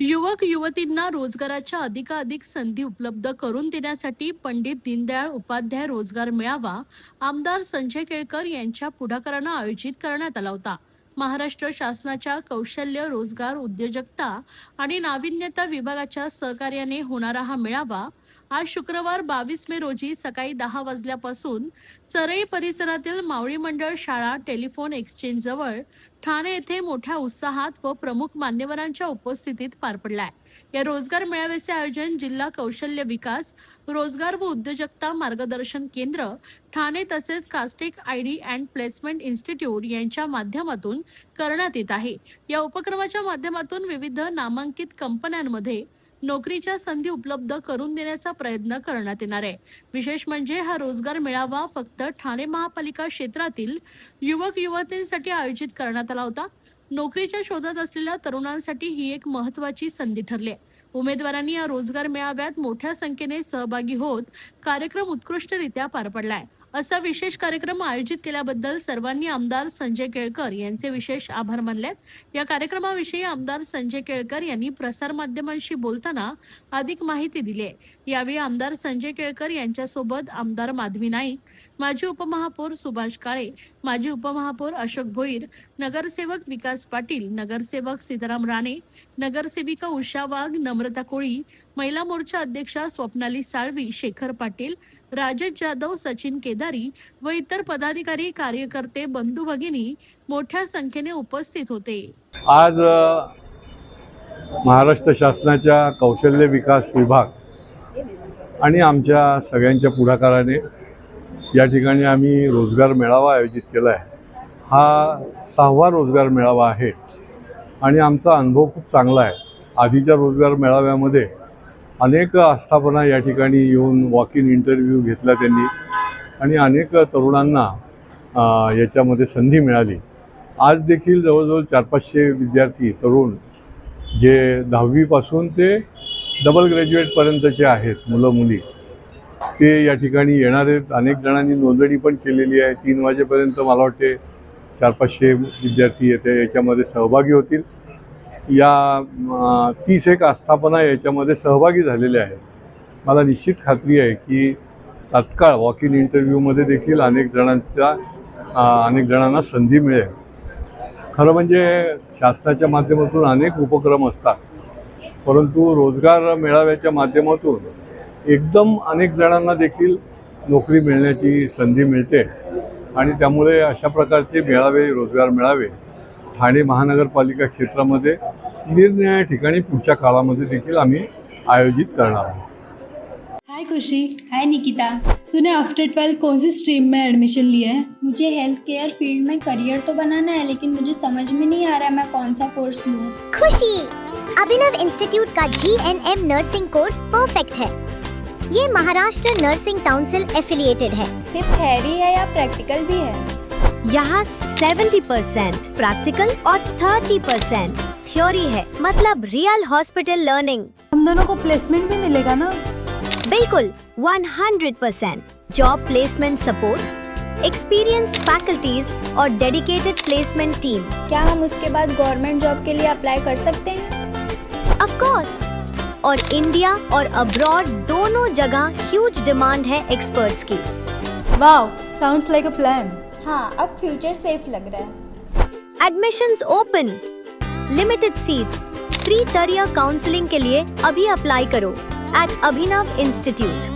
युवक युवतींना रोजगाराच्या अधिकाधिक संधी उपलब्ध करून देण्यासाठी पंडित दीनदयाळ उपाध्याय रोजगार मेळावा आमदार संजय केळकर यांच्या पुढाकारानं आयोजित करण्यात आला होता. महाराष्ट्र शासनाच्या कौशल्य रोजगार उद्योजकता आणि नाविन्यता विभागाच्या सहकार्याने होणारा हा मेळावा आज शुक्रवार 22 मे रोजी सकाळी 10 वाजल्यापासून चरई परिसरातील मावळी मंडळ शाळा टेलिफोन एक्सचेंज जवळ ठाणे येथे मोठ्या उत्साहात व प्रमुख मान्यवरांच्या उपस्थितीत पार पडलाय. या रोजगार मेळाव्याचे आयोजन जिल्हा कौशल्य विकास रोजगार व उद्योजकता मार्गदर्शन केंद्र ठाणे तसेच कास्टेक आयडी अँड प्लेसमेंट इन्स्टिट्यूट यांच्या माध्यमातून करण्यात येत आहे. या उपक्रमाच्या माध्यमातून विविध नामांकित कंपन्यांमध्ये नोकरीच्या संधी उपलब्ध करून देण्याचा प्रयत्न करण्यात येणार आहे. विशेष म्हणजे हा रोजगार मेळावा फक्त ठाणे महापालिका क्षेत्रातील युवक युवतींसाठी आयोजित करण्यात आला होता. नोकरीच्या शोधात असलेल्या तरुणांसाठी ही एक महत्त्वाची संधी ठरली आहे. उमेदवारांनी या रोजगार मेळाव्यात मोठ्या संख्येने सहभागी होत कार्यक्रम उत्कृष्टरित्या पार पडलाय. असा विशेष कार्यक्रम आयोजित केल्याबद्दल सर्वांनी आमदार संजय केळकर यांचे विशेष आभार मानलेत. या कार्यक्रमाविषयी आमदार संजय केळकर यांनी प्रसारमाध्यमांशी बोलताना अधिक माहिती दिली आहे. यावेळी आमदार संजय केळकर यांच्यासोबत आमदार माधवी नाईक, माजी उपमहापौर सुभाष काळे, माजी उपमहापौर अशोक भोईर, नगरसेवक विकास पाटील, नगरसेवक सीताराम राणे, नगरसेविका उषा वाघ, नम्रता कोळी, महिला मोर्चा अध्यक्षा स्वप्नाली साळवी, शेखर पाटील, राजेश जाधव, सचिन केदारी व इतर पदाधिकारी कार्यकर्ते बंधू भगिनी मोठ्या संख्येने उपस्थित होते. आज महाराष्ट्र शासनाच्या कौशल्य विकास विभाग आणि आमच्या सगळ्यांच्या पुढाकाराने या ठिकाणी आम्ही रोजगार मेळावा आयोजित केला आहे. हा 6वा रोजगार मेळावा आहे आणि आमचा अनुभव खूप चांगला आहे. आधीच्या रोजगार मेळाव्यामध्ये अनेक आस्थापना या ठिकाणी येऊन वॉक इन इंटरव्ह्यू घेतला त्यांनी आणि अनेक तरुणांना याच्यामध्ये संधी मिळाली. आज देखील जवळजवळ 400-500 विद्यार्थी तरुण जे 10वीपासून ते डबल ग्रॅज्युएटपर्यंतचे आहेत मुलं मुली ते या ठिकाणी येणार आहेत. अनेक जणांनी नोंदणी पण केलेली आहे. 3 वाजेपर्यंत मला वाटते 400-500 विद्यार्थी याच्यामध्ये सहभागी होतील. या 30 आस्थापना याच्यामध्ये सहभागी झालेल्या आहेत. मला निश्चित खात्री आहे की तात्काळ वॉक इन इंटरव्ह्यूमध्ये देखील अनेक जणांना संधी मिळेल. खरं म्हणजे शासनाच्या माध्यमातून अनेक उपक्रम असतात, परंतु रोजगार मेळाव्याच्या माध्यमातून एकदम अनेक जणांना देखील नोकरी मिळण्याची संधी मिळते आणि त्यामुळे अशा प्रकारचे मेळावे रोजगार मेळावे ठाणे महानगरपालिका क्षेत्रामध्ये निरनिराळ्या ठिकाणी पुढच्या काळामध्ये देखील आम्ही आयोजित करणार आहोत. हाय खुशी। हाय निकिता। तूने आफ्टर 12 कौन सी स्ट्रीम में एडमिशन लिया है? मुझे हेल्थ केयर फील्ड में करियर तो बनाना है, लेकिन मुझे समझ में नहीं आ रहा है मैं कौन सा कोर्स लूँ। खुशी, अभिनव इंस्टीट्यूट का GNM नर्सिंग कोर्स परफेक्ट है। ये महाराष्ट्र नर्सिंग काउंसिल एफिलिएटेड है। सिर्फ थ्योरी है या प्रैक्टिकल भी है? यहाँ 70% प्रैक्टिकल और 30% थ्योरी है, मतलब रियल हॉस्पिटल लर्निंग। हम दोनों को प्लेसमेंट भी मिलेगा ना? बिल्कुल 100% job placement support, experienced faculties और डेडिकेटेड प्लेसमेंट टीम। क्या हम उसके बाद गवर्नमेंट जॉब के लिए अप्लाई कर सकते हैं? ऑफ कोर्स, और इंडिया और अब्रॉड दोनों जगह ह्यूज डिमांड है एक्सपर्ट्स की। Wow, sounds like a plan. हाँ, अब फ्यूचर सेफ लग रहा है। Admissions open, limited seats, free career counselling के लिए अभी अप्लाई करो at Abhinav Institute।